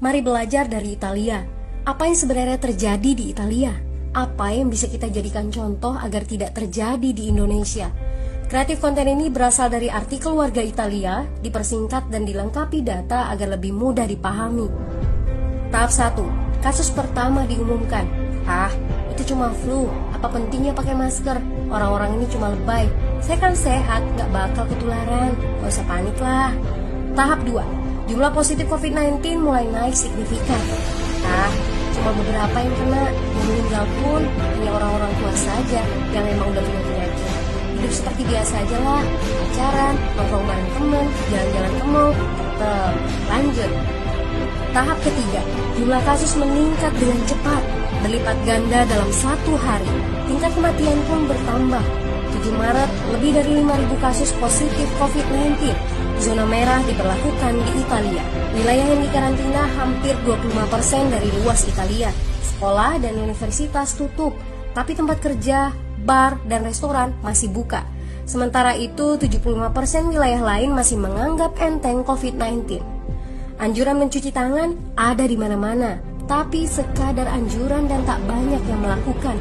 Mari belajar dari Italia. Apa yang sebenarnya terjadi di Italia? Apa yang bisa kita jadikan contoh agar tidak terjadi di Indonesia? Kreatif konten ini berasal dari artikel warga Italia, dipersingkat dan dilengkapi data agar lebih mudah dipahami. Tahap 1. Kasus pertama diumumkan. Itu cuma flu. Apa pentingnya pakai masker? Orang-orang ini cuma lebay. Saya kan sehat, gak bakal ketularan. Gak usah panik lah. Tahap 2. Jumlah positif COVID-19 mulai naik signifikan. Cuma beberapa yang kena. Yang meninggal pun hanya orang-orang tua saja yang memang udah punya penyakit. Hidup seperti biasa aja lah. Pacaran, nongkrong bareng temen, jalan-jalan ke mall. Tetep lanjut. Tahap ketiga, jumlah kasus meningkat dengan cepat, berlipat ganda dalam 1 hari. Tingkat kematian pun bertambah. 7 Maret, lebih dari 5.000 kasus positif COVID-19. Zona merah diberlakukan di Italia. Wilayah yang dikarantina hampir 25% dari luas Italia. Sekolah dan universitas tutup, tapi tempat kerja, bar, dan restoran masih buka. Sementara itu, 75% wilayah lain masih menganggap enteng COVID-19. Anjuran mencuci tangan ada di mana-mana, tapi sekadar anjuran dan tak banyak yang melakukan.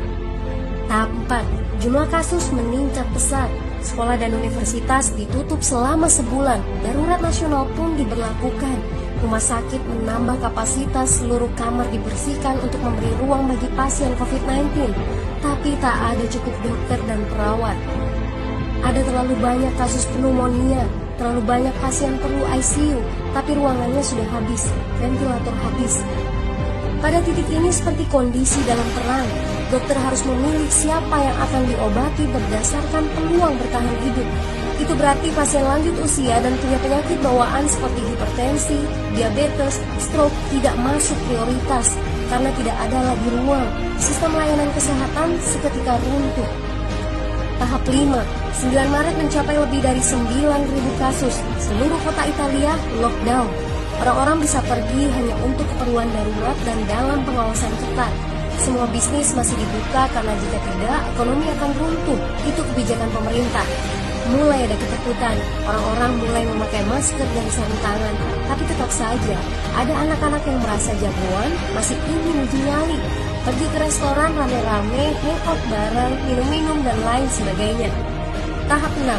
Tahap 4. Jumlah kasus meningkat pesat. Sekolah dan universitas ditutup selama sebulan. Darurat nasional pun diberlakukan. Rumah sakit menambah kapasitas, seluruh kamar dibersihkan untuk memberi ruang bagi pasien COVID-19. Tapi tak ada cukup dokter dan perawat. Ada terlalu banyak kasus pneumonia, terlalu banyak pasien perlu ICU, tapi ruangannya sudah habis, ventilator habis. Pada titik ini seperti kondisi dalam perang, dokter harus memilih siapa yang akan diobati berdasarkan peluang bertahan hidup. Itu berarti pasien lanjut usia dan punya penyakit bawaan seperti hipertensi, diabetes, stroke tidak masuk prioritas karena tidak ada lagi ruang. Sistem layanan kesehatan seketika runtuh. Tahap 5. 9 Maret mencapai lebih dari 9.000 kasus. Seluruh kota Italia lockdown. Orang-orang bisa pergi hanya untuk keperluan darurat dan dalam pengawasan ketat. Semua bisnis masih dibuka karena jika tidak, ekonomi akan runtuh. Itu kebijakan pemerintah. Mulai ada ketakutan, orang-orang mulai memakai masker dan sarung tangan. Tapi tetap saja, ada anak-anak yang merasa jagoan, masih ingin uji nyali. Pergi ke restoran rame-rame, hangout bareng, minum-minum dan lain sebagainya. Tahap 6.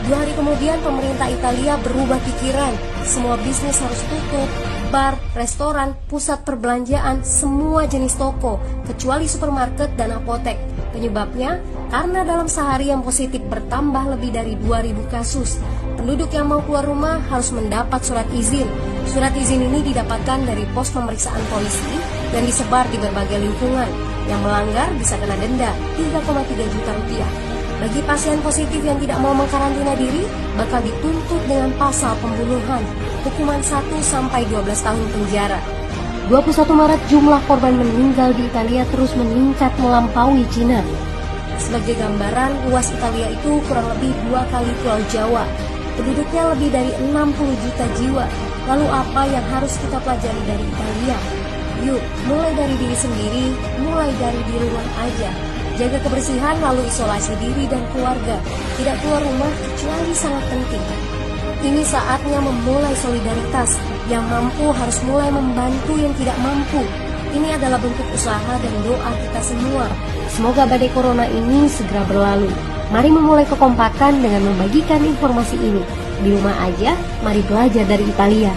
2 hari kemudian pemerintah Italia berubah pikiran. Semua bisnis harus tutup, bar, restoran, pusat perbelanjaan, semua jenis toko, kecuali supermarket dan apotek. Penyebabnya, karena dalam sehari yang positif bertambah lebih dari 2.000 kasus. Penduduk yang mau keluar rumah harus mendapat surat izin. Surat izin ini didapatkan dari pos pemeriksaan polisi dan disebar di berbagai lingkungan. Yang melanggar bisa kena denda 3,3 juta rupiah. Bagi pasien positif yang tidak mau mengkarantina diri, bakal dituntut dengan pasal pembunuhan, hukuman 1-12 tahun penjara. 21 Maret jumlah korban meninggal di Italia terus meningkat melampaui Cina. Sebagai gambaran, luas Italia itu kurang lebih 2 kali Pulau Jawa. Penduduknya lebih dari 60 juta jiwa. Lalu apa yang harus kita pelajari dari Italia? Yuk, mulai dari diri sendiri, mulai dari di rumah aja. Jaga kebersihan lalu isolasi diri dan keluarga. Tidak keluar rumah kecuali sangat penting. Ini saatnya memulai solidaritas. Yang mampu harus mulai membantu yang tidak mampu. Ini adalah bentuk usaha dan doa kita semua. Semoga badai corona ini segera berlalu. Mari memulai kekompakan dengan membagikan informasi ini. Di rumah aja, mari belajar dari Italia.